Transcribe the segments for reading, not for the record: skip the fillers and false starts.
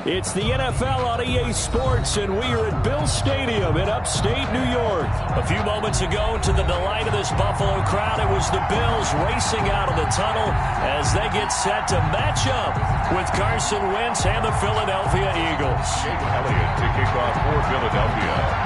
It's the NFL on EA Sports, and we are at Bill Stadium in upstate New York. A few moments ago, to the delight of this Buffalo crowd, it was the Bills racing out of the tunnel as they get set to match up with Carson Wentz and the Philadelphia Eagles. Jake Elliott to kick off for Philadelphia.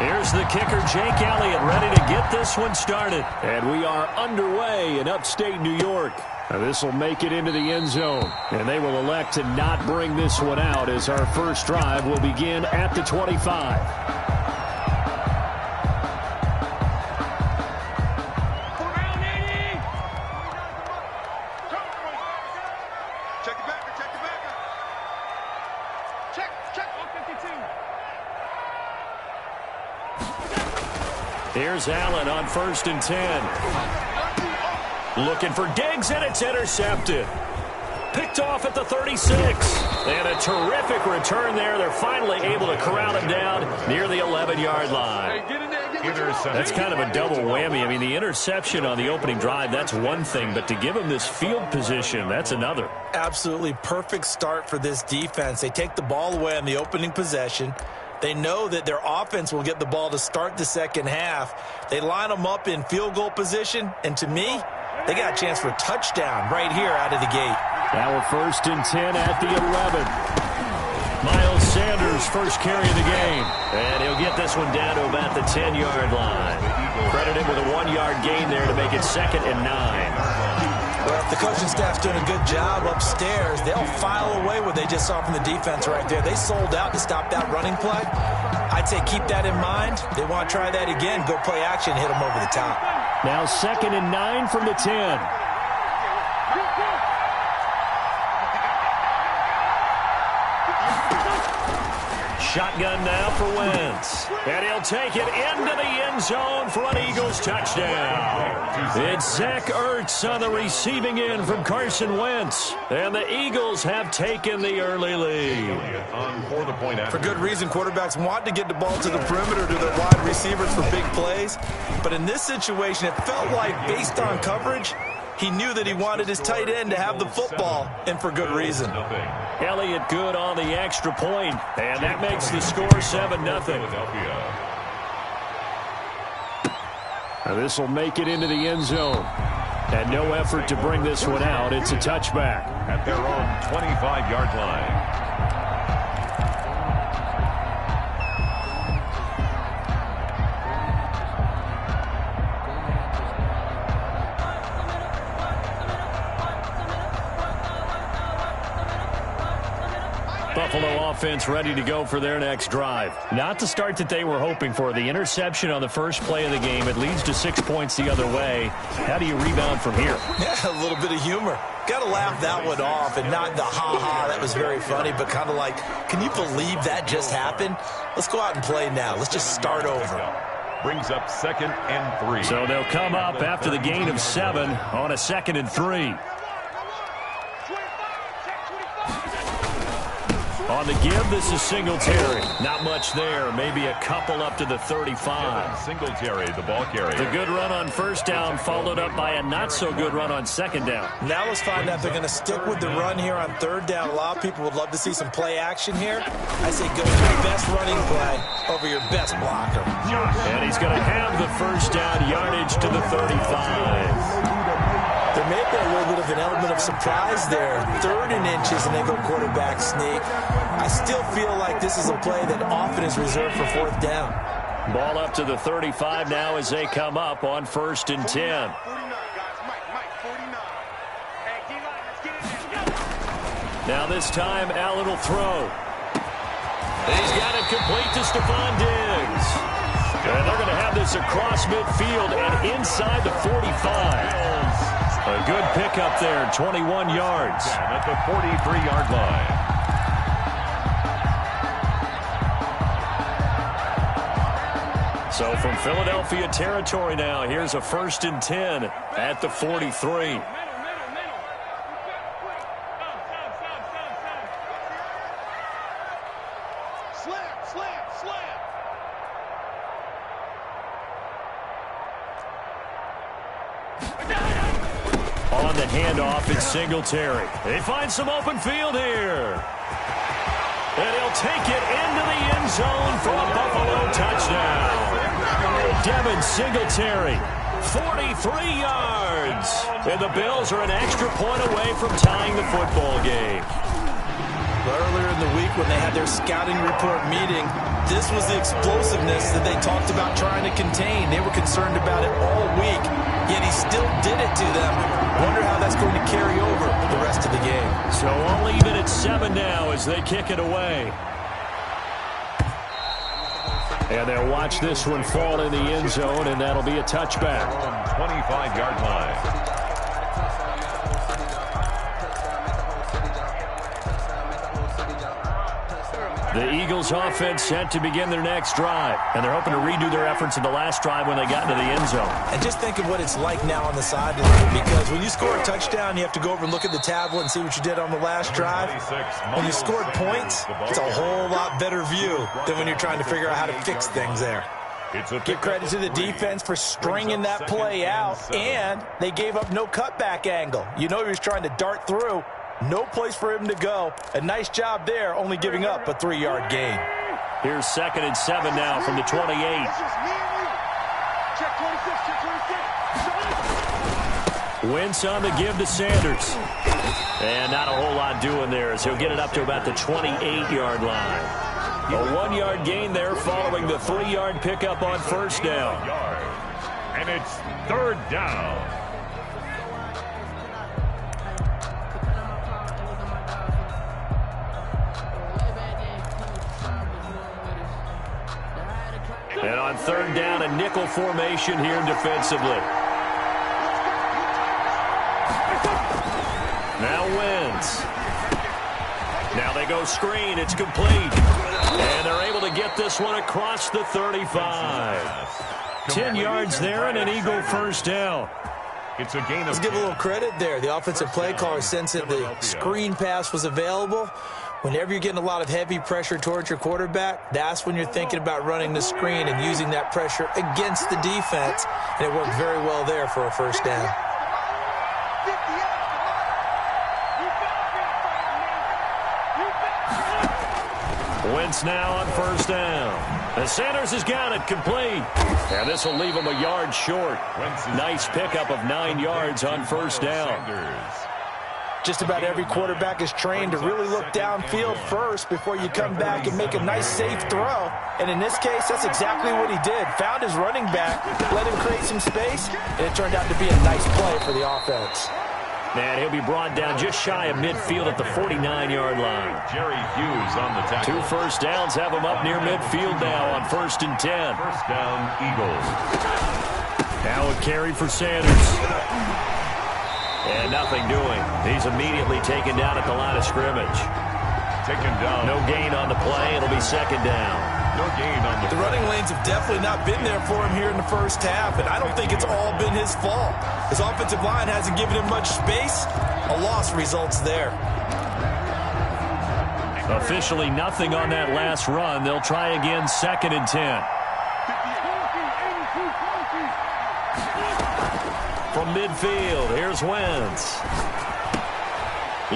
Here's the kicker, Jake Elliott, ready to get this one started. And we are underway in upstate New York. This will make it into the end zone, and they will elect to not bring this one out as our first drive will begin at the 25. Here's Allen on 1st and 10. Looking for Diggs, and it's intercepted. Picked off at the 36. And a terrific return there. They're finally able to corral him down near the 11-yard line. That's kind of a double whammy. I mean, the interception on the opening drive, that's one thing. But to give him this field position, that's another. Absolutely perfect start for this defense. They take the ball away on the opening possession. They know that their offense will get the ball to start the second half. They line them up in field goal position, and to me, they got a chance for a touchdown right here out of the gate. Now we're 1st and 10 at the 11. Miles Sanders, first carry of the game. And he'll get this one down to about the 10-yard line. Credited with a 1-yard gain there to make it 2nd and 9. Well, if the coaching staff's doing a good job upstairs, they'll file away what they just saw from the defense right there. They sold out to stop that running play. I'd say keep that in mind. They want to try that again. Go play action, hit them over the top. Now 2nd and 9 from the 10. Shotgun now for Wentz. And he'll take it into the end zone for an Eagles touchdown. It's Zach Ertz on the receiving end from Carson Wentz. And the Eagles have taken the early lead. For good reason, quarterbacks want to get the ball to the perimeter to their wide receivers for big plays. But in this situation, it felt like based on coverage, he knew that he wanted his tight end to have the football, and for good reason. Elliott good on the extra point, and that makes the score 7-0. Now this will make it into the end zone. And no effort to bring this one out. It's a touchback. At their own 25-yard line. Buffalo offense ready to go for their next drive. Not the start that they were hoping for. The interception on the first play of the game. It leads to 6 points the other way. How do you rebound from here? Yeah, a little bit of humor. Got to laugh that one off, and not the ha-ha, that was very funny, but kind of like, can you believe that just happened? Let's go out and play now. Let's just start over. Brings up 2nd and 3. So they'll come up after the gain of 7 on a 2nd and 3. On the give, this is Singletary. Not much there. Maybe a couple up to the 35. Singletary, the ball carrier. The good run on 1st down followed up by a not-so-good run on 2nd down. Now let's find out if they're going to stick with the run here on 3rd down. A lot of people would love to see some play action here. I say go with your best running play over your best blocker. And he's going to have the 1st down yardage to the 35. There may be a little bit of an element of surprise there. 3rd and inches, and they go quarterback sneak. I still feel like this is a play that often is reserved for 4th down. Ball up to the 35 now as they come up on 1st and 10. Now this time, Allen will throw. And he's got it complete to Stephon Diggs. And they're going to have this across midfield and inside the 45. A good pickup there, 21 yards. At the 43-yard line. So from Philadelphia territory now, here's a 1st and 10 at the 43. On the handoff. It's Singletary. They find some open field here. And he'll take it into the end zone for a Buffalo touchdown. Devin Singletary, 43 yards. And the Bills are an extra point away from tying the football game. Earlier in the week when they had their scouting report meeting, this was the explosiveness that they talked about trying to contain. They were concerned about it all week, yet he still did it to them. Wonder how that's going to carry over the rest of the game. So only even at 7 now as they kick it away. And they'll watch this one fall in the end zone, and that'll be a touchback. 25-yard line. The Eagles offense set to begin their next drive, and they're hoping to redo their efforts in the last drive when they got into the end zone. And just think of what it's like now on the sideline, because when you score a touchdown, you have to go over and look at the tablet and see what you did on the last drive. When you scored points, it's a whole lot better view than when you're trying to figure out how to fix things there. Give credit to the defense for stringing that play out, and they gave up no cutback angle. You know he was trying to dart through. No place for him to go. A nice job there, only giving up a 3-yard gain. Here's 2nd and 7 now from the 28. Wentz on the give to Sanders. And not a whole lot doing there as he'll get it up to about the 28-yard line. A 1-yard gain there following the 3-yard pickup on first down. And it's 3rd down. And on 3rd down, a nickel formation here defensively. Now Wentz. Now they go screen. It's complete. And they're able to get this one across the 35. 10 yards there and an Eagle first down. It's a gain of Let's give a little credit there. The offensive play caller sensed that the screen pass was available. Whenever you're getting a lot of heavy pressure towards your quarterback, that's when you're thinking about running the screen and using that pressure against the defense. And it worked very well there for a first down. Wentz now on first down. And Sanders has got it complete. And this will leave him a yard short. Nice pickup of 9 yards on first down. Just about every quarterback is trained to really look downfield first before you come back and make a nice, safe throw. And in this case, that's exactly what he did. Found his running back, let him create some space, and it turned out to be a nice play for the offense. And he'll be brought down just shy of midfield at the 49-yard line. Jerry Hughes on the tackle. 2 first downs have him up near midfield now on 1st and 10. First down, Eagles. Now a carry for Sanders. And nothing doing. He's immediately taken down at the line of scrimmage. Taken down. No gain on the play. It'll be 2nd down. No gain on the The running lanes have definitely not been there for him here in the first half, and I don't think it's all been his fault. His offensive line hasn't given him much space. A loss results there. Officially nothing on that last run. They'll try again 2nd and 10. From midfield, here's Wentz.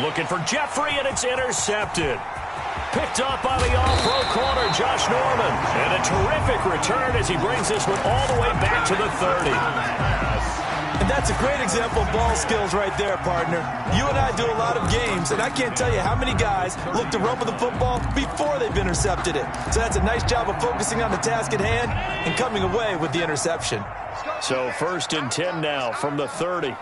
Looking for Jeffrey, and it's intercepted. Picked up by the all-pro corner, Josh Norman. And a terrific return as he brings this one all the way back to the 30. And that's a great example of ball skills right there, partner. You and I do a lot of games, and I can't tell you how many guys look to run with the football before they've intercepted it. So that's a nice job of focusing on the task at hand and coming away with the interception. So 1st and 10 now from the 30.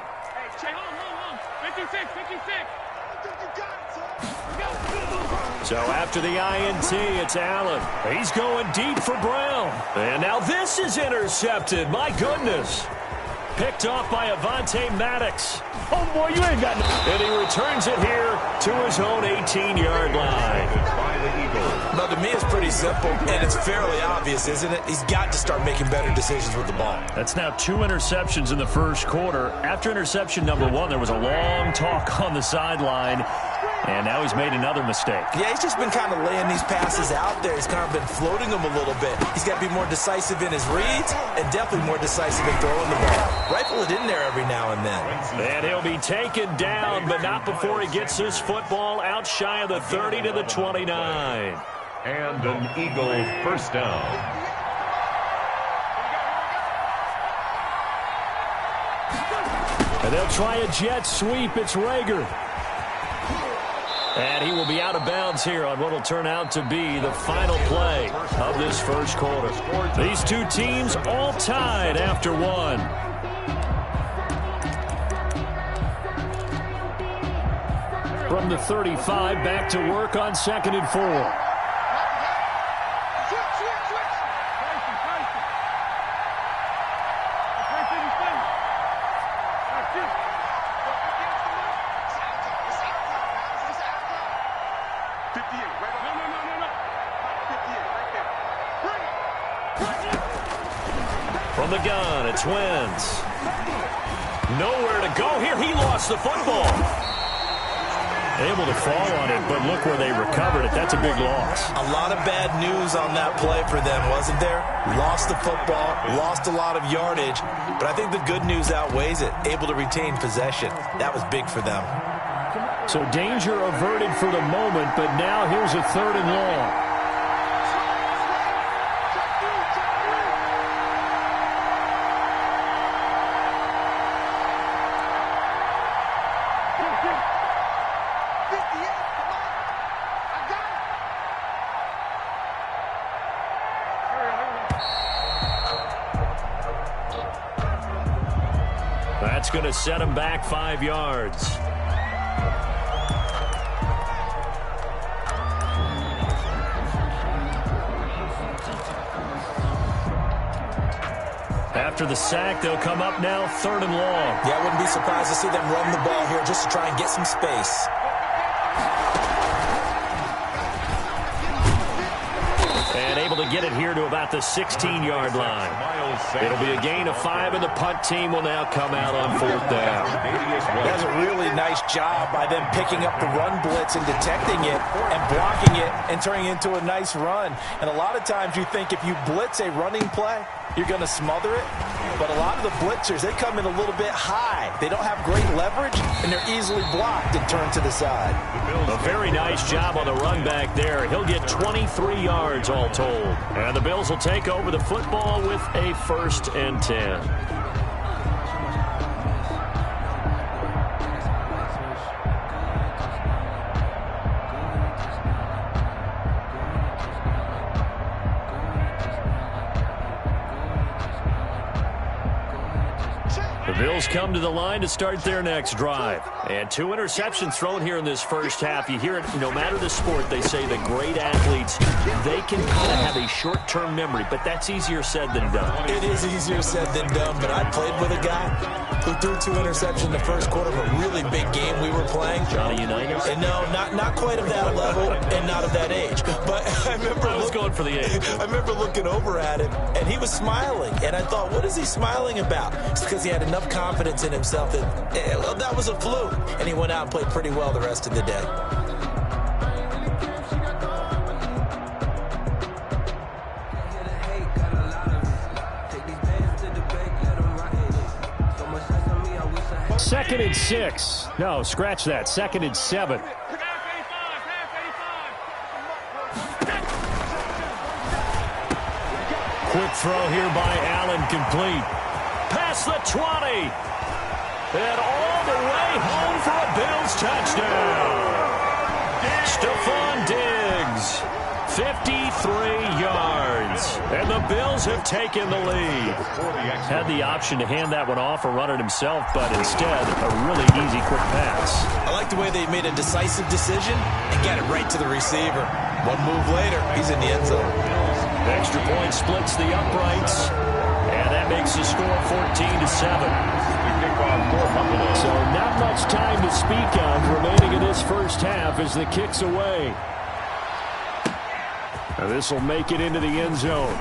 So after the INT, it's Allen. He's going deep for Brown. And now this is intercepted. My goodness. Picked off by Avonte Maddox. Oh, boy, you ain't got no. And he returns it here to his own 18-yard line. Now, to me, it's pretty simple, and it's fairly obvious, isn't it? He's got to start making better decisions with the ball. That's now 2 interceptions in the first quarter. After interception number 1, there was a long talk on the sideline. And now he's made another mistake. Yeah, he's just been kind of laying these passes out there. He's kind of been floating them a little bit. He's got to be more decisive in his reads and definitely more decisive in throwing the ball. Rifle it in there every now and then. And he'll be taken down, but not before he gets his football out shy of the 30 to the 29. And an Eagle first down. And they'll try a jet sweep. It's Rager. And he will be out of bounds here on what will turn out to be the final play of this first quarter. These two teams all tied after one. From the 35, back to work on 2nd and 4. From the gun, it's Wentz. Nowhere to go here. He lost the football. Able to fall on it, but look where they recovered it. That's a big loss. A lot of bad news on that play for them, wasn't there? Lost the football, lost a lot of yardage, but I think the good news outweighs it. Able to retain possession. That was big for them. So danger averted for the moment, but now here's a 3rd and long. That's going to set him back 5 yards. After the sack, they'll come up now 3rd and long. Yeah, I wouldn't be surprised to see them run the ball here just to try and get some space. And able to get it here to about the 16-yard line. It'll be a gain of 5, and the punt team will now come out on 4th down. That's a really nice job by them picking up the run blitz and detecting it and blocking it and turning it into a nice run. And a lot of times you think if you blitz a running play, you're going to smother it. But a lot of the blitzers, they come in a little bit high. They don't have great leverage, and they're easily blocked and turned to the side. A very nice job on the run back there. He'll get 23 yards all told. And the Bills will take over the football with a 1st and 10. The Bills come to the line to start their next drive. And 2 interceptions thrown here in this first half. You hear it, no matter the sport, they say the great athletes, they can kind of have a short-term memory, but that's easier said than done. It is easier said than done, but I played with a guy who threw 2 interceptions in the first quarter of a really big game we were playing. Johnny Unitas? And no, not quite of that level and not of that age. But I was going for the age. I remember looking over at him, and he was smiling. And I thought, what is he smiling about? It's because he had enough confidence in himself that, well, that was a fluke. And he went out and played pretty well the rest of the day. Second and 6. No, scratch that. 2nd and 7. Quick throw here by Allen, complete. Past the 20. And all the way home for a Bills touchdown. Stephon Diggs, 53 yards. And the Bills have taken the lead. Had the option to hand that one off or run it himself, but instead, a really easy, quick pass. I like the way they made a decisive decision and got it right to the receiver. One move later, he's in the end zone. Extra point splits the uprights, and that makes the score 14-7. So not much time to speak of remaining in this first half as the kick's away. Now this will make it into the end zone.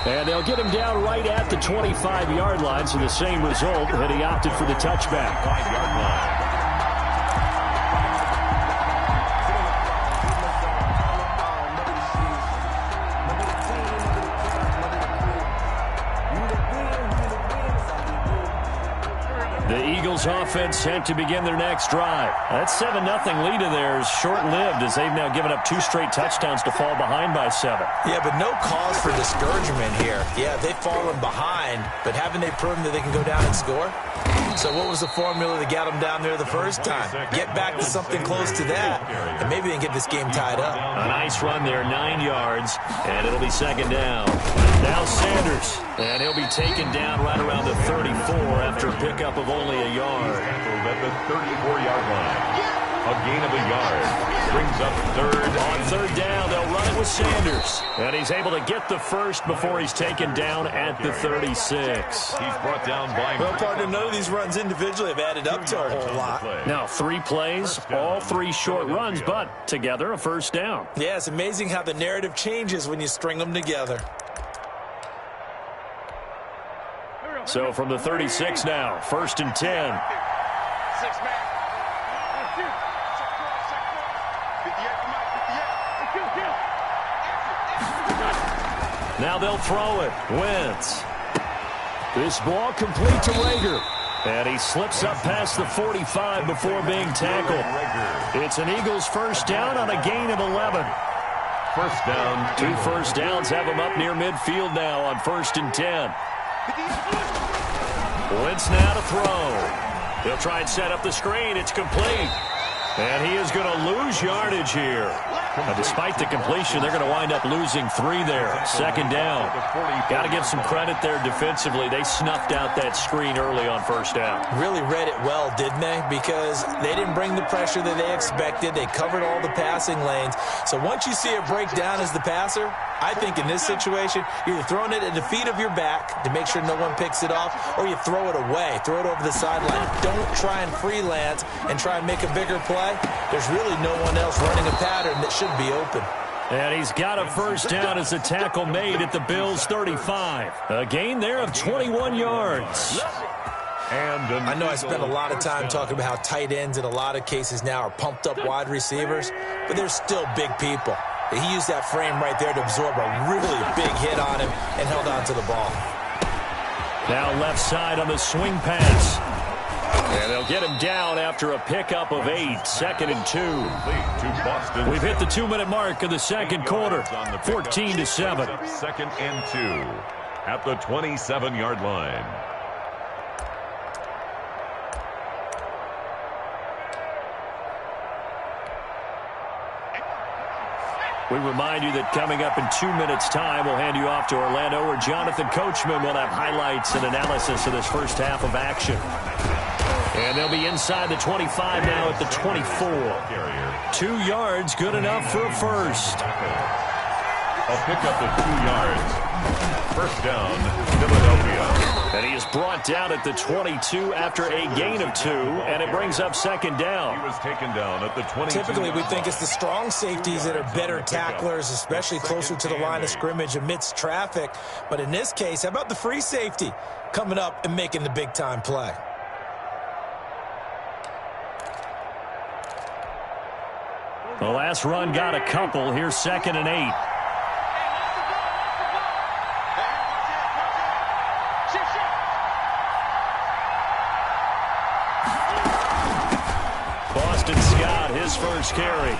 And they'll get him down right at the 25-yard line, so the same result, and he opted for the touchback. Eagles offense set to begin their next drive. That 7-0 lead of theirs short-lived as they've now given up 2 straight touchdowns to fall behind by 7. Yeah, but no cause for discouragement here. Yeah, they've fallen behind, but haven't they proven that they can go down and score? So what was the formula that got them down there the first time? Get back to something close to that, and maybe they can get this game tied up. A nice run there, 9 yards, and it'll be 2nd down. Now Sanders, and he'll be taken down right around the 34 after a pickup of only a yard. At the 34-yard line. A gain of a yard. Brings up 3rd. On 3rd down, they'll run it with Sanders. And he's able to get the first before he's taken down at the 36. He's brought down by... Well, partner, none of these runs individually have added up to a whole lot. Now, 3 plays, all 3 short runs, but together a 1st down. Yeah, it's amazing how the narrative changes when you string them together. So from the 36 now, 1st and 10. Now they'll throw it. Wentz. This ball complete to Rager. And he slips up past the 45 before being tackled. It's an Eagles 1st down on a gain of 11. 1st down. 2 first downs have him up near midfield now on 1st and 10. Wentz now to throw. He'll try and set up the screen. It's complete. And he is going to lose yardage here. Despite the completion, they're going to wind up losing 3 there. 2nd down. Got to give some credit there defensively. They snuffed out that screen early on 1st down. Really read it well, didn't they? Because they didn't bring the pressure that they expected. They covered all the passing lanes. So once you see it break down as the passer, I think in this situation, you're either throwing it at the feet of your back to make sure no one picks it off, or you throw it away, throw it over the sideline. Don't try and freelance and try and make a bigger play. There's really no one else running a pattern that should be open. And he's got a 1st down as the tackle made at the Bills' 35. A gain there of 21 yards. And I know I spent a lot of time talking about how tight ends in a lot of cases now are pumped up wide receivers, but they're still big people. He used that frame right there to absorb a really big hit on him and held on to the ball. Now left side on the swing pass. And they'll get him down after a pickup of 8. 2nd and 2. We've hit the 2-minute mark of the 2nd quarter. 14-7. 2nd and 2 at the 27-yard line. We remind you that coming up in 2 minutes' time, we'll hand you off to Orlando, where Jonathan Coachman will have highlights and analysis of this first half of action. And they'll be inside the 25 now at the 24. 2 yards, good enough for a first. A pickup of 2 yards. 1st down, Philadelphia. And he is brought down at the 22 after a gain of 2, and it brings up 2nd down. He was taken down at the 22. Typically, we think it's the strong safeties that are better tacklers, especially closer to the line of scrimmage amidst traffic. But in this case, how about the free safety coming up and making the big-time play? The last run got a couple. Here's 2nd and 8. Boston Scott, his first carry.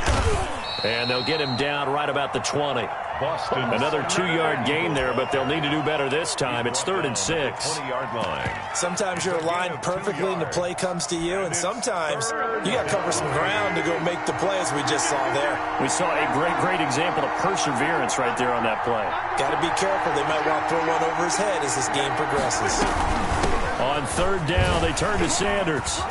And they'll get him down right about the 20. Boston. Another 2-yard gain there, but they'll need to do better this time. It's 3rd and 6. 20-yard line. Sometimes you're aligned perfectly and the play comes to you, and sometimes you got to cover some ground to go make the play, as we just saw there. We saw a great example of perseverance right there on that play. Got to be careful. They might want to throw one over his head as this game progresses. On 3rd down, they turn to Sanders.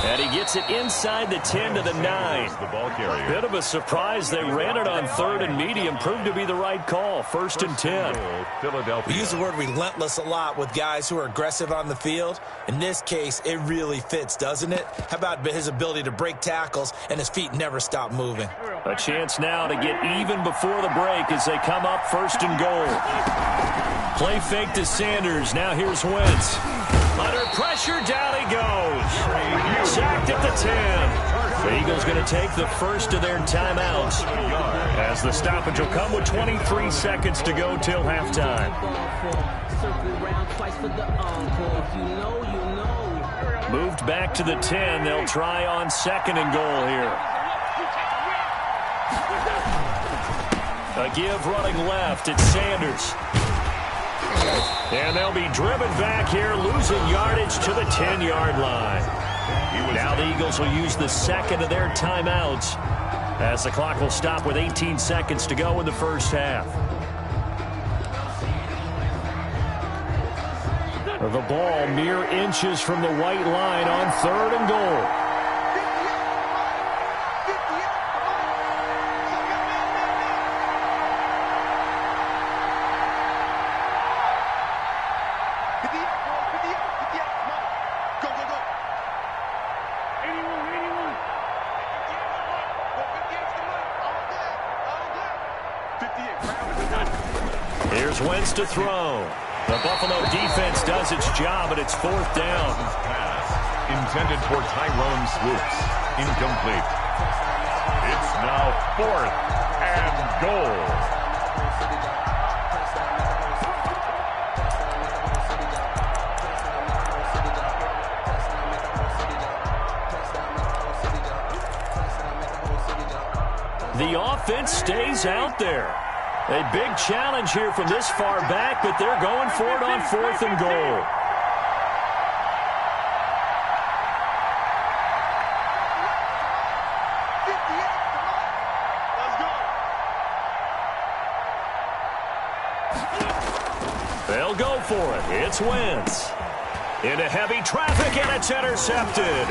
And he gets it inside the 10 to the 9. The ball carrier. Bit of a surprise. They ran it on 3rd and medium. Proved to be the right call. 1st and 10. Philadelphia. We use the word relentless a lot with guys who are aggressive on the field. In this case, it really fits, doesn't it? How about his ability to break tackles and his feet never stop moving? A chance now to get even before the break as they come up 1st and goal. Play fake to Sanders. Now here's Wentz. Under pressure, down he goes. Sacked at the 10. The Eagles going to take the first of their timeouts as the stoppage will come with 23 seconds to go till halftime. Circle round twice for the encore. If you know, you know. Moved back to the 10. They'll try on 2nd and goal here. A give running left. It's Sanders. And they'll be driven back here, losing yardage to the 10-yard line. Now the Eagles will use the second of their timeouts as the clock will stop with 18 seconds to go in the first half. The ball mere inches from the white line on 3rd and goal. Here's Wentz to throw. The Buffalo defense does its job, and it's 4th down. Pass intended for Tyrone Swoops. Incomplete. It's now 4th and goal. The offense stays out there. A big challenge here from this far back, but they're going for it on 4th and goal. They'll go for it. It's Wentz. Into heavy traffic, and it's intercepted.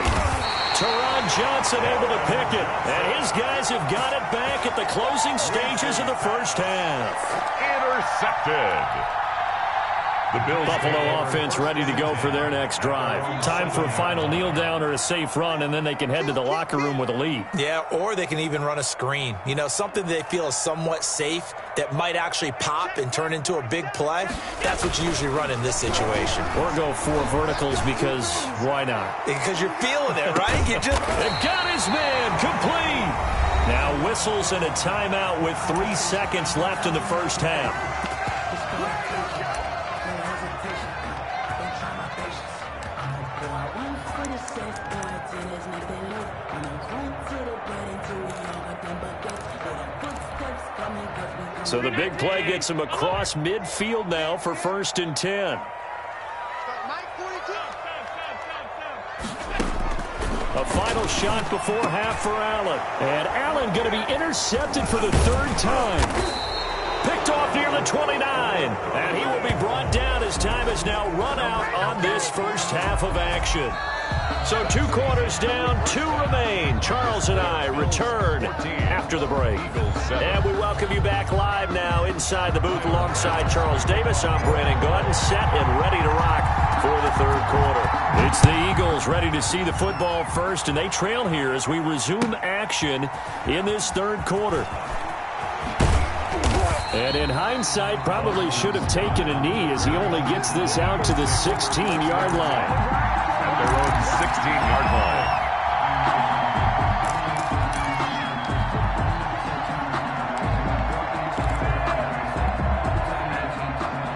Teron Johnson able to pick it, and his guys have got it back at the closing stages of the first half. Intercepted. The Bills Buffalo offense ready to go for their next drive. Time for a final kneel down or a safe run, and then they can head to the locker room with a lead. Yeah, or they can even run a screen. You know, something they feel is somewhat safe that might actually pop and turn into a big play. That's what you usually run in this situation. Or go 4 verticals because why not? Because you're feeling it, right? You just got his man complete. Now whistles and a timeout with 3 seconds left in the first half. So the big play gets him across midfield now for 1st and 10. A final shot before half for Allen. And Allen going to be intercepted for the 3rd time. Picked off near the 29. And he will be brought down as time has now run out on this first half of action. So 2 quarters down, 2 remain. Charles and I return after the break. And we welcome you back live now inside the booth alongside Charles Davis. I'm Brandon Gordon, set and ready to rock for the 3rd quarter. It's the Eagles ready to see the football first, and they trail here as we resume action in this 3rd quarter. And in hindsight, probably should have taken a knee as he only gets this out to the 16-yard line. Their own 16-yard line.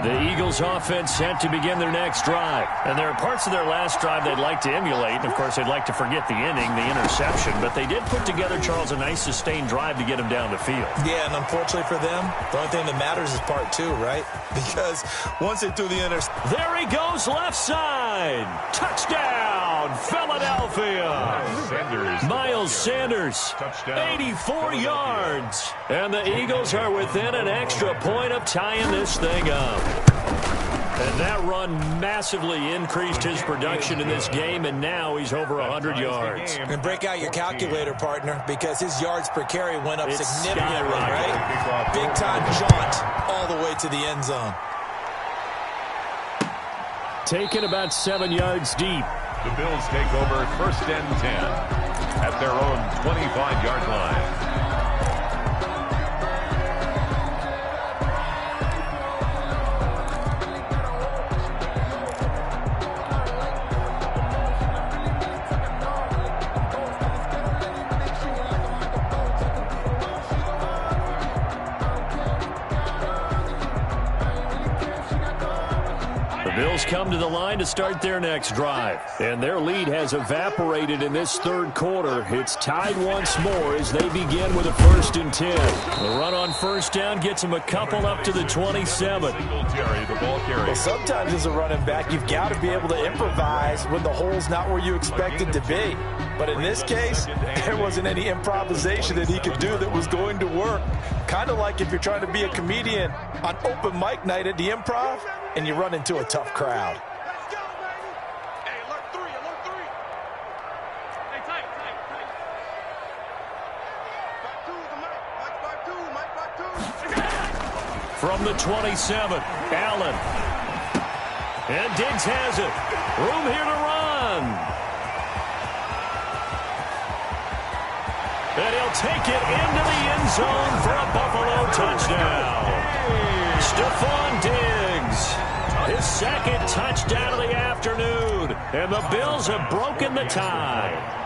The Eagles offense set to begin their next drive. And there are parts of their last drive they'd like to emulate. And, of course, they'd like to forget the inning, the interception. But they did put together, Charles, a nice sustained drive to get him down the field. Yeah, and unfortunately for them, the only thing that matters is part 2, right? Because once they threw the interception. There he goes, left side. Touchdown, Philadelphia. Miles Sanders, Touchdown. 84 yards. And the Eagles are within an extra point of tying this thing up. And that run massively increased his production in this game, and now he's over 100 yards. And break out your calculator, partner, because his yards per carry went up significantly, right? Big-time jaunt all the way to the end zone. Taken about 7 yards deep. The Bills take over 1st and 10 at their own 25-yard line. come to the line to start their next drive. And their lead has evaporated in this third quarter. It's tied once more as they begin with a 1st and 10. The run on first down gets them a couple up to the 27. Well, sometimes as a running back, you've got to be able to improvise when the hole's not where you expect it to be. But in this case, there wasn't any improvisation that he could do that was going to work. Kind of like if you're trying to be a comedian on open mic night at the Improv and you run into a tough crowd. From the 27, Allen. And Diggs has it. Room here to run. And he'll take it into the end zone for a Buffalo touchdown. Stephon Diggs, his 2nd touchdown of the afternoon. And the Bills have broken the tie.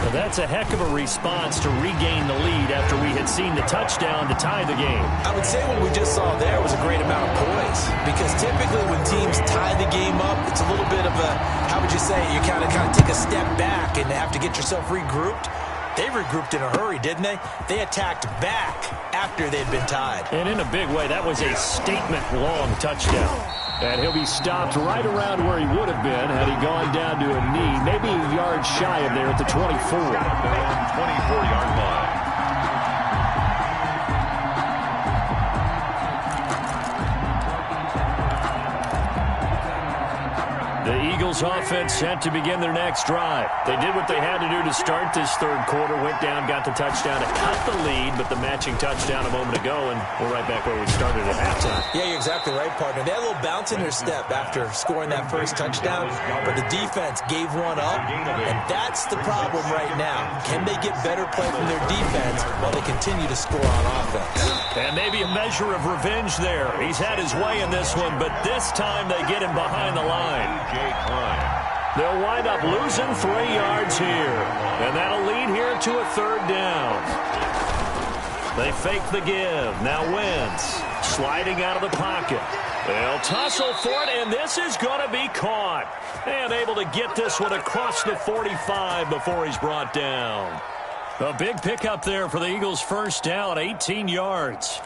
Well, that's a heck of a response to regain the lead after we had seen the touchdown to tie the game. I would say what we just saw there was a great amount of poise, because typically when teams tie the game up, it's a little bit of a, how would you say, you kind of take a step back and have to get yourself regrouped. They regrouped in a hurry, didn't they? They attacked back after they'd been tied. And in a big way, that was a statement-long touchdown. And he'll be stopped right around where he would have been had he gone down to a knee, maybe a yard shy of there at the 24. 24-yard line. The Eagles offense set to begin their next drive. They did what they had to do to start this third quarter, went down, got the touchdown to cut the lead, but the matching touchdown a moment ago, and we're right back where we started at halftime. Yeah, you're exactly right, partner. They had a little bounce in their step after scoring that first touchdown, but the defense gave one up, and that's the problem right now. Can they get better play from their defense while they continue to score on offense? And maybe a measure of revenge there. He's had his way in this one, but this time they get him behind the line. They'll wind up losing 3 yards here, and that'll lead here to a 3rd down. They fake the give. Now Wentz sliding out of the pocket. They'll tussle for it, and this is going to be caught. And able to get this one across the 45 before he's brought down. A big pickup there for the Eagles' 1st down, 18 yards.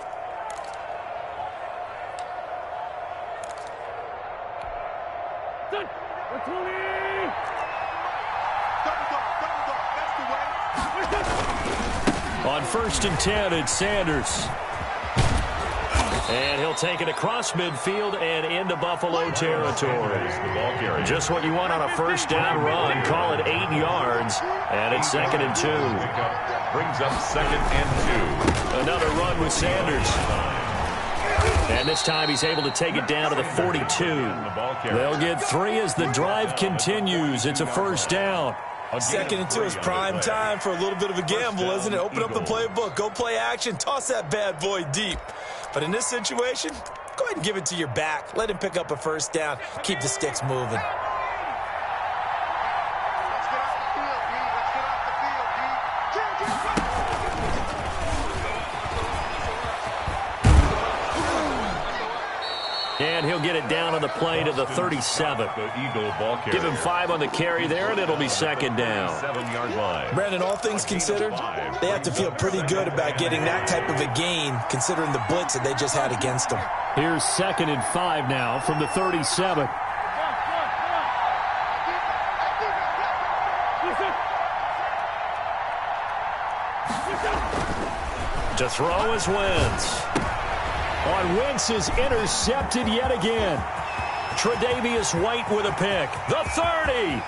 On 1st and 10, it's Sanders. And he'll take it across midfield and into Buffalo territory. Just what you want on a 1st down run. Call it 8 yards. And it's 2nd and 2. Brings up 2nd and 2. Another run with Sanders. And this time he's able to take it down to the 42. They'll get 3 as the drive continues. It's a 1st down. 2nd and 2 is prime time for a little bit of a gamble, isn't it? Open up the playbook, go play action, toss that bad boy deep. But in this situation, go ahead and give it to your back. Let him pick up a 1st down. Keep the sticks moving. And he'll get it down on the play to the 37. Give him 5 on the carry there, and it'll be 2nd down. 7-yard line. Brandon, all things considered, they have to feel pretty good about getting that type of a gain, considering the blitz that they just had against them. Here's 2nd and 5 now from the 37. To throw is Wentz. On Wentz is intercepted yet again. Tre'Davious White with a pick. The 30.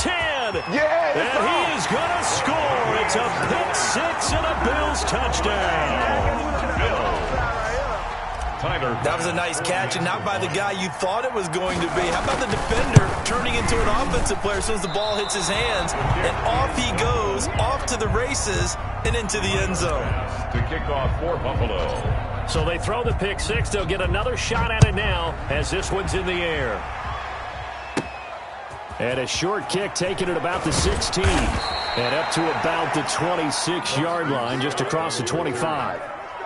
10. And he is going to score. It's a pick 6 and a Bills touchdown. That was a nice catch, and not by the guy you thought it was going to be. How about the defender turning into an offensive player as soon as the ball hits his hands, and off he goes, off to the races, and into the end zone. To kick off for Buffalo. So they throw the pick 6. They'll get another shot at it now as this one's in the air. And a short kick taken at about the 16. And up to about the 26-yard line, just across the 25.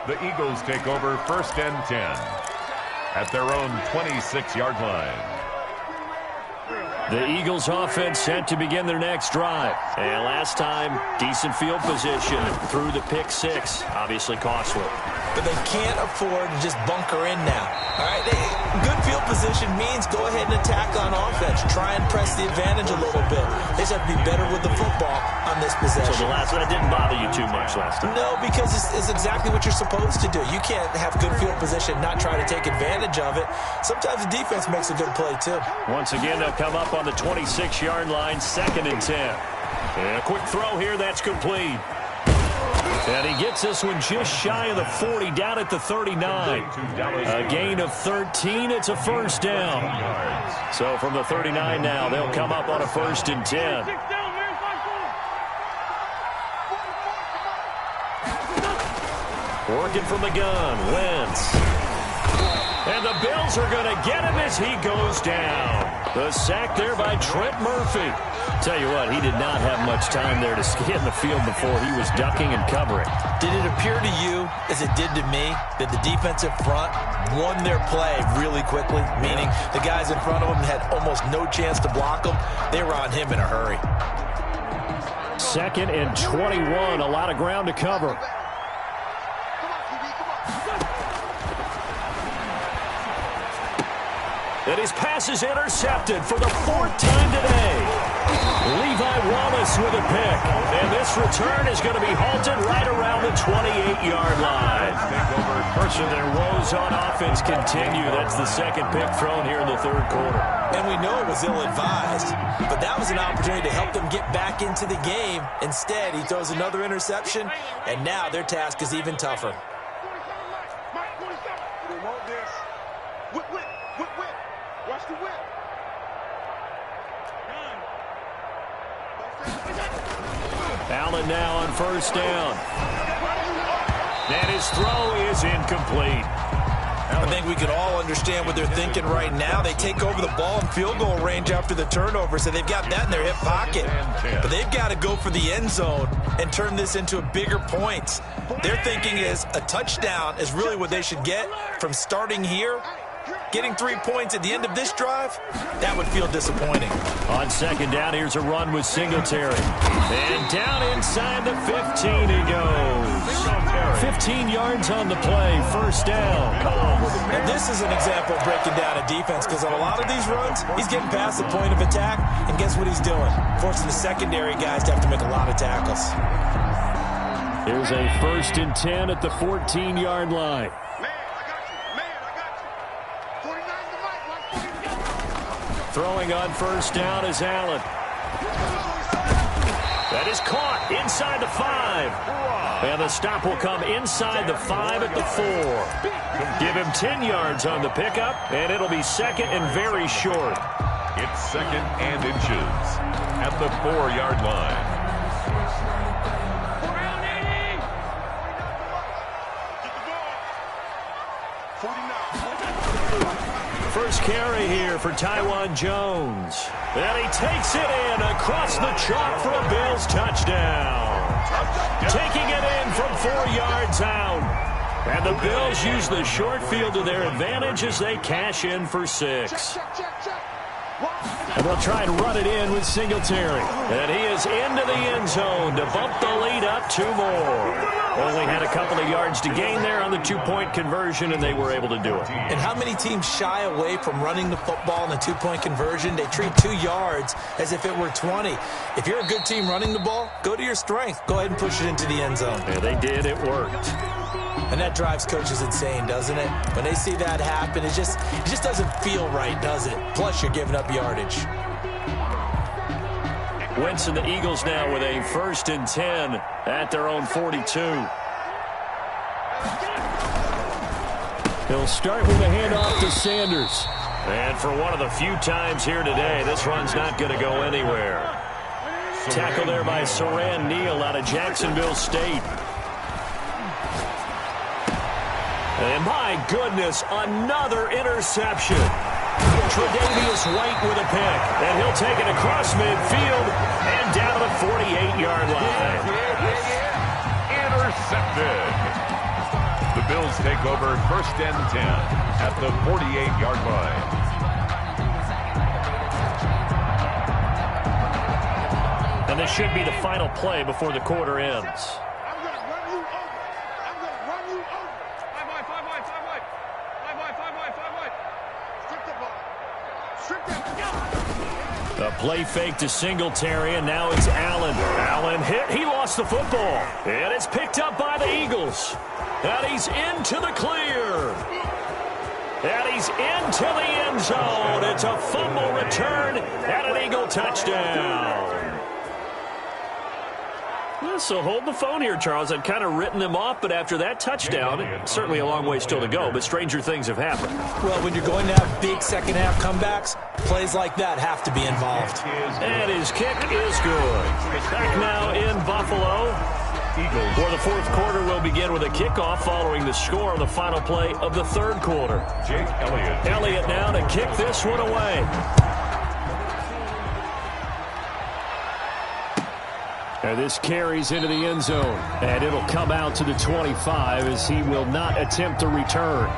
The Eagles take over 1st and 10. at their own 26-yard line. The Eagles offense set to begin their next drive. And last time, decent field position through the pick six. Obviously costly. But they can't afford to just bunker in now. All right, good field position means go ahead and attack on offense. Try and press the advantage a little bit. They just have to be better with the football on this possession. So that didn't bother you too much last time? No, because it's exactly what you're supposed to do. You can't have good field position, not try to take advantage of it. Sometimes the defense makes a good play, too. Once again, they'll come up on the 26-yard line, 2nd and 10. And a quick throw here, that's complete. And he gets this one just shy of the 40, down at the 39. A gain of 13, it's a first down. So from the 39 now, they'll come up on a 1st and 10. Working from the gun, Wentz. And the Bills are going to get him as he goes down. The sack there by Trent Murphy. Tell you what, he did not have much time there to scan the field before he was ducking and covering. Did it appear to you, as it did to me, that the defensive front won their play really quickly? Meaning the guys in front of them had almost no chance to block them. They were on him in a hurry. 2nd and 21, a lot of ground to cover. And his pass is intercepted for the 4th time today. Levi Wallace with a pick. And this return is going to be halted right around the 28-yard line. And their woes on offense continue. That's the 2nd pick thrown here in the 3rd quarter. And we know it was ill-advised, but that was an opportunity to help them get back into the game. Instead, he throws another interception, and now their task is even tougher. Allen now on 1st down. And his throw is incomplete. I think we can all understand what they're thinking right now. They take over the ball in field goal range after the turnover, so they've got that in their hip pocket. But they've got to go for the end zone and turn this into a bigger point. Their thinking is a touchdown is really what they should get from starting here. Getting 3 points at the end of this drive, that would feel disappointing. On 2nd down, here's a run with Singletary. And down inside the 15 he goes. 15 yards on the play, 1st down. And this is an example of breaking down a defense, because on a lot of these runs, he's getting past the point of attack, and guess what he's doing? Forcing the secondary guys to have to make a lot of tackles. Here's a 1st and 10 at the 14-yard line. Throwing on 1st down is Allen. That is caught inside the 5. And the stop will come inside the 5 at the 4. Give him 10 yards on the pickup, and it'll be 2nd and very short. It's 2nd and inches at the 4-yard line. First carry here for Taiwan Jones. And he takes it in across the chalk for a Bills touchdown. Taking it in from 4 yards out. And the Bills use the short field to their advantage as they cash in for 6. And they'll try and run it in with Singletary. And he is into the end zone to bump the lead up 2 more. Only had a couple of yards to gain there on the 2-point conversion, and they were able to do it. And how many teams shy away from running the football in the 2-point conversion? They treat 2 yards as if it were 20. If you're a good team running the ball, go to your strength. Go ahead and push it into the end zone. Yeah, they did. It worked. And that drives coaches insane, doesn't it? When they see that happen, it just doesn't feel right, does it? Plus, you're giving up yardage. Wentz and the Eagles now with a 1st and 10 at their own 42. He'll start with a handoff to Sanders. And for one of the few times here today, this run's not going to go anywhere. Tackle there by Saran Neal out of Jacksonville State. And my goodness, another interception. Tre'Davious White with a pick, and he'll take it across midfield and down the 48-yard line. Intercepted. The Bills take over 1st and 10 at the 48-yard line. And this should be the final play before the quarter ends. I'm going to run you over. I'm going to run you over. 5 wide, 5 wide, 5 wide. 5 wide, 5 wide, 5 wide. Strip the ball. Strip that. A play fake to Singletary, and now it's Allen. Allen hit. He lost the football. And it's picked up by the Eagles. And he's into the clear. And he's into the end zone. It's a fumble return and an Eagle touchdown. So hold the phone here, Charles. I'd kind of written them off, but after that touchdown, certainly a long way still to go, but stranger things have happened. Well, when you're going to have big second-half comebacks, plays like that have to be involved. And his kick is good. Back now in Buffalo. For the fourth quarter, we'll begin with a kickoff following the score on the final play of the third quarter. Jake Elliott. Elliott now to kick this one away. And this carries into the end zone. And it'll come out to the 25 as he will not attempt to return.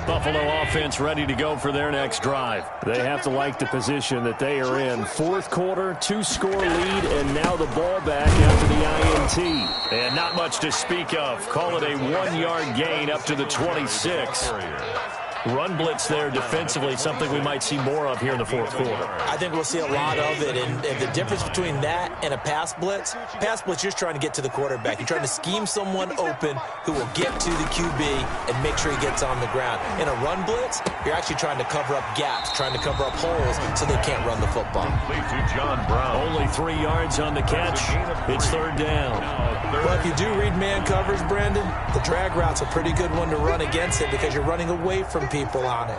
Buffalo offense ready to go for their next drive. They have to like the position that they are in. Fourth quarter, 2-score lead, and now the ball back after the INT. And not much to speak of. Call it a 1-yard gain up to the 26. Run blitz there defensively, something we might see more of here in the fourth quarter. I think we'll see a lot of it, and the difference between that and a pass blitz, you're just trying to get to the quarterback. You're trying to scheme someone open who will get to the QB and make sure he gets on the ground. In a run blitz, you're actually trying to cover up gaps, trying to cover up holes so they can't run the football. Complete to John Brown. Only 3 yards on the catch. It's third down. Well, if you do read man coverage, Brandon, the drag route's a pretty good one to run against it because you're running away from people on it.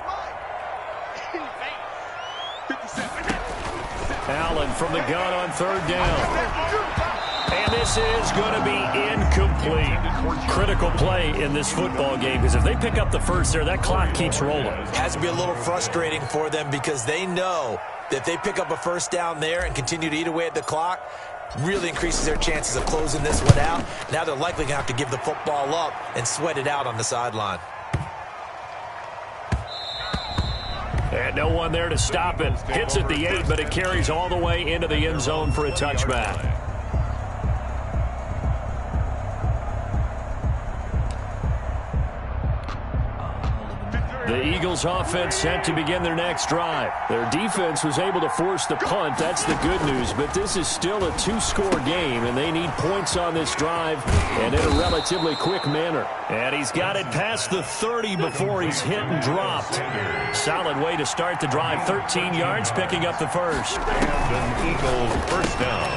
Allen from the gun on third down. And this is going to be incomplete. Critical play in this football game because if they pick up the first there, that clock keeps rolling. It has to be a little frustrating for them because they know that if they pick up a first down there and continue to eat away at the clock, really increases their chances of closing this one out. Now they're likely going to have to give the football up and sweat it out on the sideline. And no one there to stop it. Hits at the 8, but it carries all the way into the end zone for a touchback. The Eagles offense set to begin their next drive. Their defense was able to force the punt. That's the good news. But this is still a 2-score game, and they need points on this drive and in a relatively quick manner. And he's got it past the 30 before he's hit and dropped. Solid way to start the drive. 13 yards, picking up the first. And an Eagles first down.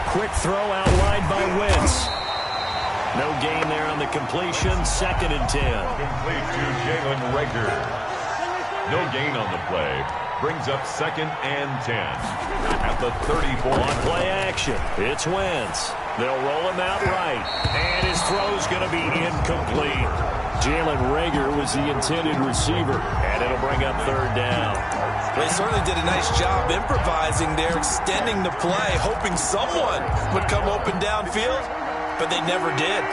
Quick throw out wide by Wentz. No gain there on the completion. 2nd and 10. Complete to Jalen Rager. No gain on the play. Brings up 2nd and 10 at the 34. On play action, it's Wentz. They'll roll him out right. And his throw's going to be incomplete. Jalen Rager was the intended receiver. And it'll bring up third down. They certainly did a nice job improvising there, extending the play, hoping someone would come open downfield. But they never did.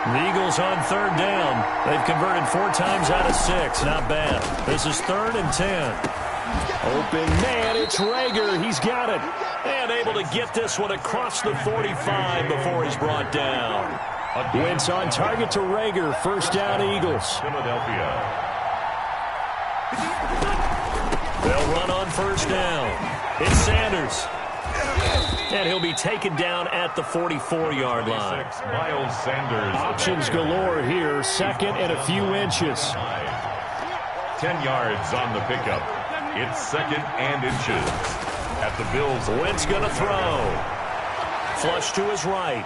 The Eagles on third down. They've converted 4 times out of 6. Not bad. This is 3rd and 10. Open man, it's Rager. He's got it. And able to get this one across the 45 before he's brought down. Wentz on target to Rager. First down, Eagles. Philadelphia. They'll run on first down. It's Sanders. And he'll be taken down at the 44-yard line. Miles Sanders. Options galore here. 2nd and a few inches. 10 yards on the pickup. It's 2nd and inches at the Bills. Wentz going to throw. Flush to his right.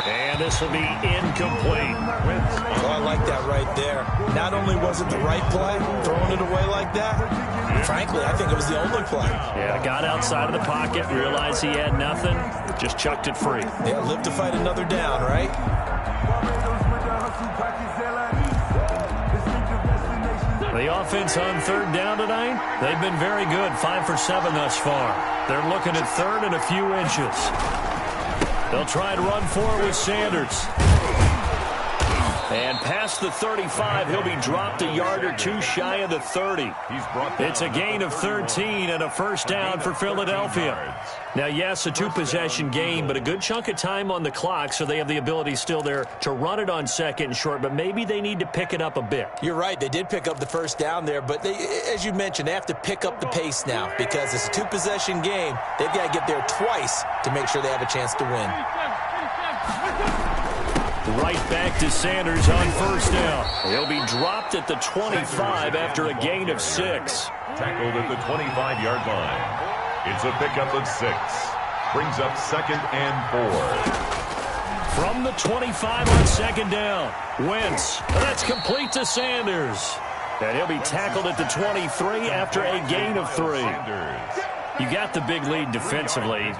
And this will be incomplete. Oh, I like that right there. Not only was it the right play, throwing it away like that, frankly, I think it was the only play. Yeah, got outside of the pocket, realized he had nothing, just chucked it free. Yeah, live to fight another down, right? The offense on third down tonight, they've been very good, 5 for 7 thus far. They're looking at third and a few inches. They'll try and run for it with Sanders. And past the 35, he'll be dropped a yard or two shy of the 30. It's a gain of 13 and a first down for Philadelphia. Now, yes, a two-possession game, but a good chunk of time on the clock, so they have the ability still there to run it on second and short, but maybe they need to pick it up a bit. You're right. They did pick up the first down there, but they, as you mentioned, they have to pick up the pace now because it's a two-possession game. They've got to get there twice to make sure they have a chance to win. Right back to Sanders on first down. He'll be dropped at the 25 after a gain of 6. Tackled at the 25-yard line. It's a pickup of 6. Brings up second and 4. From the 25 on second down. Wentz. That's complete to Sanders. And he'll be tackled at the 23 after a gain of 3. You got the big lead defensively.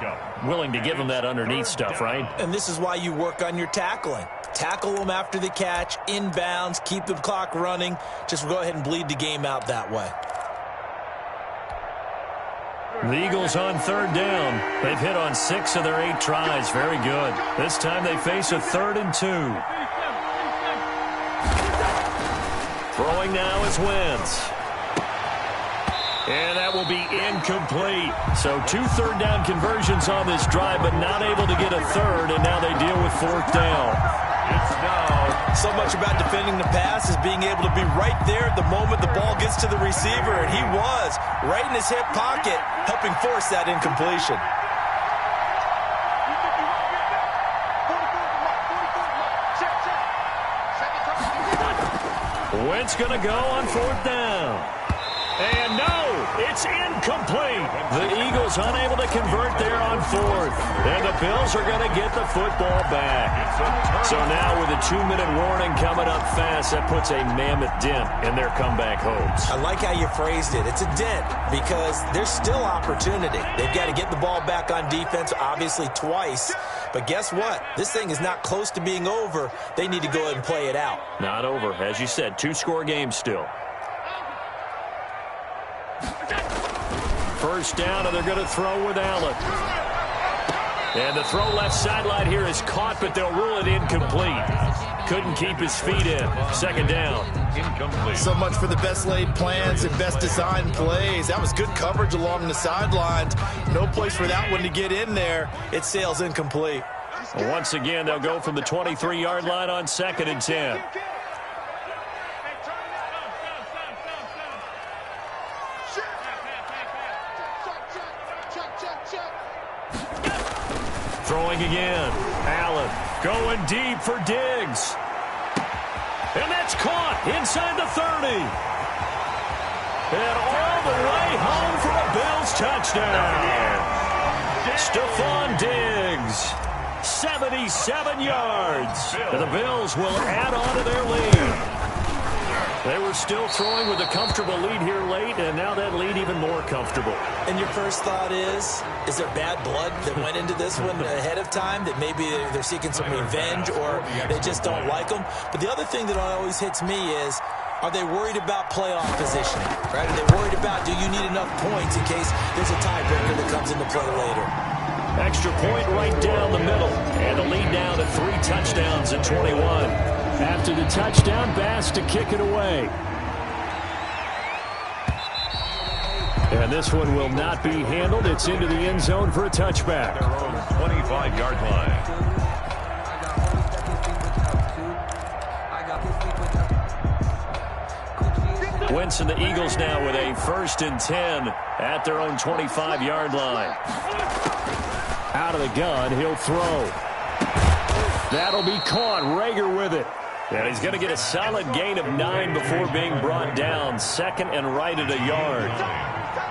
Willing to give them that underneath stuff, right? And this is why you work on your tackling. Tackle them after the catch, inbounds, keep the clock running. Just go ahead and bleed the game out that way. The Eagles on third down. They've hit on 6 of their 8 tries. Very good. This time they face a 3rd and 2. Throwing now is Wentz. And that will be incomplete. So 2 third-down conversions on this drive, but not able to get a third, and now they deal with 4th down. It's now. So much about defending the pass is being able to be right there at the moment the ball gets to the receiver, and he was right in his hip pocket, helping force that incompletion. Wentz going to go on 4th down. And no, it's incomplete. The Eagles unable to convert there on 4th. And the Bills are going to get the football back. So now with a 2-minute warning coming up fast, that puts a mammoth dent in their comeback hopes. I like how you phrased it. It's a dent because there's still opportunity. They've got to get the ball back on defense, obviously twice. But guess what? This thing is not close to being over. They need to go ahead and play it out. Not over. As you said, 2-score game still. First down, and they're going to throw with Allen. And the throw left sideline here is caught, but they'll rule it incomplete. Couldn't keep his feet in. Second down. Incomplete. So much for the best laid plans and best designed plays. That was good coverage along the sidelines. No place for that one to get in there. It sails incomplete. Once again, they'll go from the 23-yard line on 2nd and 10. Throwing again. Allen going deep for Diggs. And that's caught inside the 30. And all the way home for a Bills touchdown. Stephon Diggs, 77 yards. And the Bills will add on to their lead. They were still throwing with a comfortable lead here late, and now that lead even more comfortable. And your first thought is there bad blood that went into this one ahead of time, that maybe they're seeking some revenge or they just don't like them? But the other thing that always hits me is, are they worried about playoff positioning? Right? Are they worried about, do you need enough points in case there's a tiebreaker that comes into play later? Extra point right down the middle, and the lead down to 3 touchdowns at 21. After the touchdown, Bass to kick it away. And this one will not be handled. It's into the end zone for a touchback. Their own 25-yard line. Wentz and the Eagles now with a 1st and 10 at their own 25-yard line. Out of the gun, he'll throw. That'll be caught. Rager with it. And he's going to get a solid gain of 9 before being brought down. 2nd and right at a yard.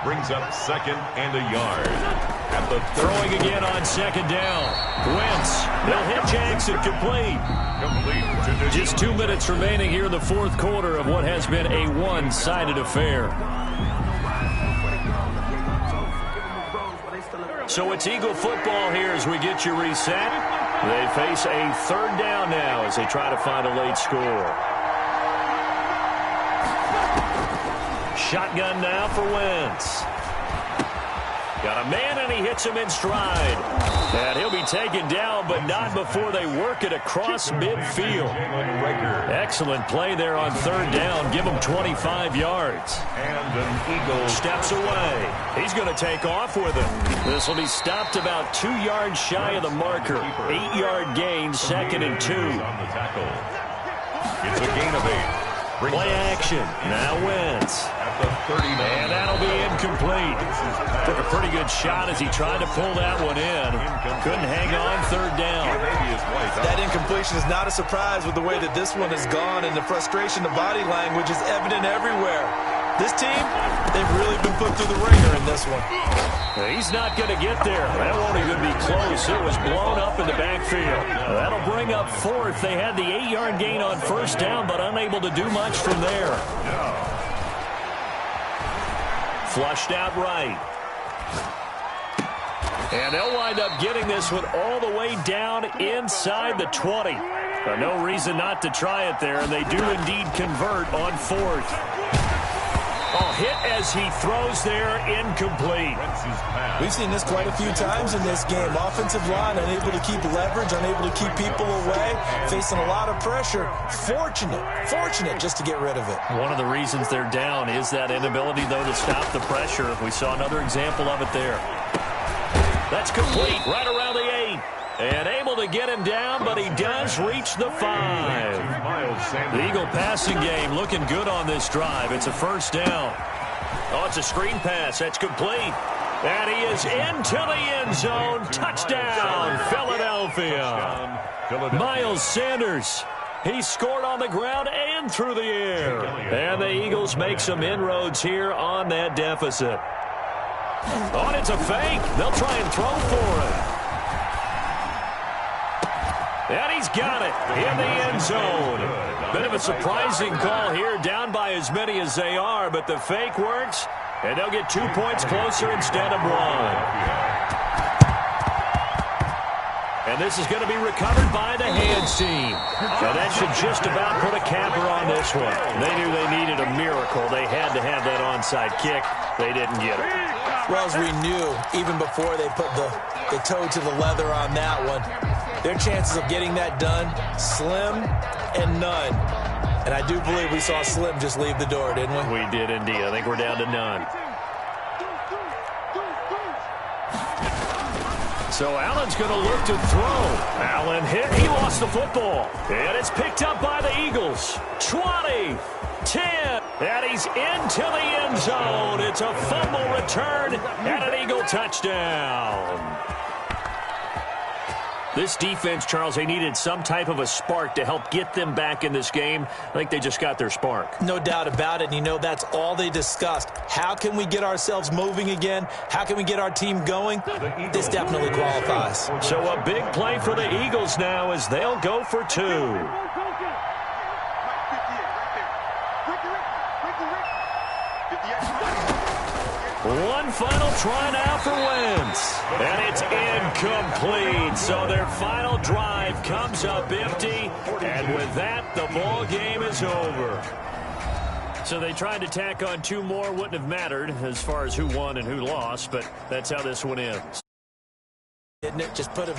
Brings up 2nd and a yard. At the throwing again on 2nd down. Wentz. They'll hit Jackson complete. Just 2 minutes remaining here in the 4th quarter of what has been a one-sided affair. So it's Eagle football here as we get you reset. They face a 3rd down now as they try to find a late score. Shotgun now for Wentz. Got a man, and he hits him in stride. And he'll be taken down, but not before they work it across midfield. Excellent play there on third down. Give him 25 yards. And an Eagle Steps away. He's going to take off with it. This will be stopped about 2 yards shy of the marker. 8-yard gain, 2nd and 2. on the tackle. It's a gain of 8. Play action. Now Wentz. At the 39. And that'll be incomplete. Took a pretty good shot as he tried to pull that one in. Couldn't hang on third down. That incompletion is not a surprise with the way that this one has gone, and the frustration, the body language is evident everywhere. This team, they've really been put through the ringer in this one. He's not going to get there. That won't even be close. It was blown up in the backfield. That'll bring up 4th. They had the 8-yard gain on first down, but unable to do much from there. Flushed out right. And they'll wind up getting this one all the way down inside the 20. No reason not to try it there, and they do indeed convert on 4th. Oh, hit as he throws there, incomplete. We've seen this quite a few times in this game. Offensive line unable to keep leverage, unable to keep people away, facing a lot of pressure. Fortunate just to get rid of it. One of the reasons they're down is that inability, though, to stop the pressure. We saw another example of it there. That's complete, right around the 8. And able to get him down, but he does reach the 5. The Eagle passing game looking good on this drive. It's a first down. Oh, it's a screen pass. That's complete. And he is into the end zone. Touchdown, Philadelphia. Miles Sanders. He scored on the ground and through the air. And the Eagles make some inroads here on that deficit. Oh, and it's a fake. They'll try and throw for it. And he's got it in the end zone. Bit of a surprising call here, down by as many as they are, but the fake works, and they'll get 2 points closer instead of 1. And this is going to be recovered by the hands team. Now that should just about put a capper on this one. They knew they needed a miracle. They had to have that onside kick. They didn't get it. Well, as we knew, even before they put the toe to the leather on that one, their chances of getting that done, slim and none. And I do believe we saw Slim just leave the door, didn't we? We did indeed. I think we're down to none. So Allen's going to look to throw. Allen hit. He lost the football. And it's picked up by the Eagles. 20, 10, and he's into the end zone. It's a fumble return and an Eagle touchdown. This defense, Charles, they needed some type of a spark to help get them back in this game. I think they just got their spark. No doubt about it, and you know that's all they discussed. How can we get ourselves moving again? How can we get our team going? This definitely qualifies. So a big play for the Eagles now as they'll go for 2. One final try now for Wentz. And it's incomplete. So their final drive comes up empty. And with that, the ball game is over. So they tried to tack on 2 more. Wouldn't have mattered as far as who won and who lost. But that's how this one ends. Didn't it just put a